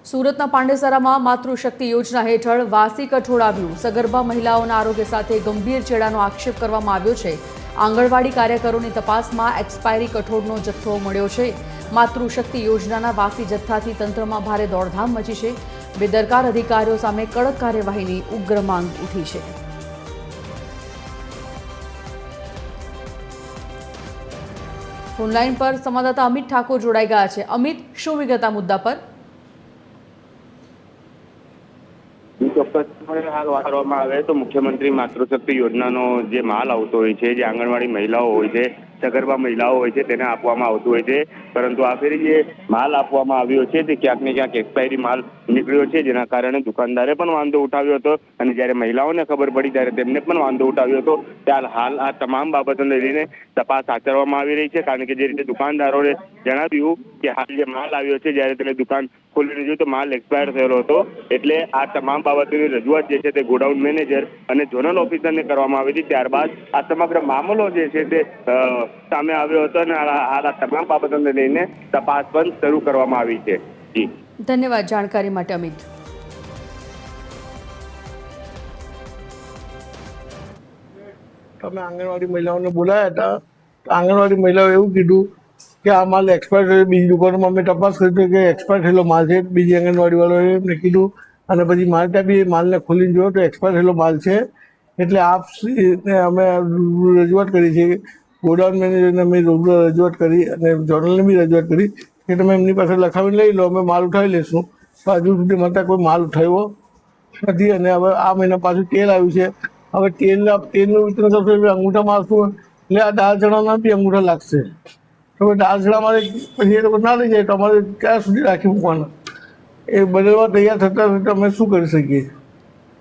સુરતના પાંડેસરામાં માતૃશક્તિ યોજના હેઠળ વાસી કઠોળ આવ્યું। સગર્ભા મહિલાઓના આરોગ્ય સાથે ગંભીર ચેડાનો આક્ષેપ કરવામાં આવ્યો છે। આંગણવાડી કાર્યકરોની તપાસમાં એક્સપાયરી કઠોળનો જથ્થો મળ્યો છે। માતૃશક્તિ યોજનાના વાસી જથ્થાથી તંત્રમાં ભારે દોડધામ મચી છે। બેદરકાર અધિકારીઓ સામે કડક કાર્યવાહીની ઉગ્ર માંગ ઉઠી છે। ફોનલાઈન પર સંવાદદાતા અમિત ઠાકોર જોડાઈ ગયા છે। અમિત, શું વિગત આ મુદ્દા પર? ચોક્કસપણે હાલ વાત કરવામાં આવે તો મુખ્યમંત્રી માતૃશક્તિ યોજનાનો જે માલ આવતો હોય છે, જે આંગણવાડી મહિલાઓ હોય છે, સગર્ભા મહિલાઓ હોય છે, તેને આપવામાં આવતું હોય છે। પરંતુ આ ફેરી જે માલ આપવામાં આવ્યો છે તે ક્યાંક ને ક્યાંક એક્સપાયરી માલ નીકળ્યો છે, જેના કારણે દુકાનદારે પણ વાંધો ઉઠાવ્યો હતો અને જ્યારે મહિલાઓને ખબર પડી ત્યારે તેમને પણ વાંધો ઉઠાવ્યો હતો। ત્યારે હાલ આ તમામ બાબતોને લઈને તપાસ આચરવામાં આવી રહી છે, કારણ કે જે રીતે દુકાનદારોએ જણાવ્યું કે હાલ જે માલ આવ્યો છે, જ્યારે તેને દુકાન ખોલીને જોયું તો માલ એક્સપાયર થયેલો હતો। એટલે આ તમામ બાબતોની રજૂઆત જે છે તે ગોડાઉન મેનેજર અને ઝોનલ ઓફિસરને કરવામાં આવી હતી। ત્યારબાદ આ સમગ્ર મામલો જે છે તે સામે આવ્યો હતો અને હાલ આ તમામ બાબતોને લઈને તપાસ પણ શરૂ કરવામાં આવી છે। જી, ધન્યવાદ જાણકારી માટે અમિત। અમે આંગણવાડી મહિલાઓને બોલાયા હતા, આંગણવાડી મહિલાઓ એવું કીધું કે આ માલ એક્સપાયર થયો। બીજી દુકાનોમાં અમે તપાસ કરી કે એક્સપાયર થયેલો માલ છે। બીજી આંગણવાડી વાળાએ એમને કીધું અને પછી મારે ત્યાં બી માલને ખોલીને જોયો તો એક્સપાયર થયેલો માલ છે। એટલે આપને અમે રજૂઆત કરી છે, ગોડાઉન મેનેજરને અમે રજૂઆત કરી અને જોનલને બી રજૂઆત કરી કે તમે એમની પાસે લખાવીને લઈ લો, અમે માલ ઉઠાવી લઈશું। તો હજુ સુધી મને કોઈ માલ ઉઠાવ્યો નથી અને હવે આ મહિના પાછું તેલ આવ્યું છે। હવે તેલનું વિતરણ કરશો એટલે અંગૂઠા મારશું, એટલે આ દાળ ચણાના બી અંગૂઠા લાગશે। તો દાળ ચણા મારે પછી એ લોકો ના લઈ જાય તો અમારે ક્યાં સુધી રાખી મૂકવાના? એ બદલવા તૈયાર થતા અમે શું કરી શકીએ?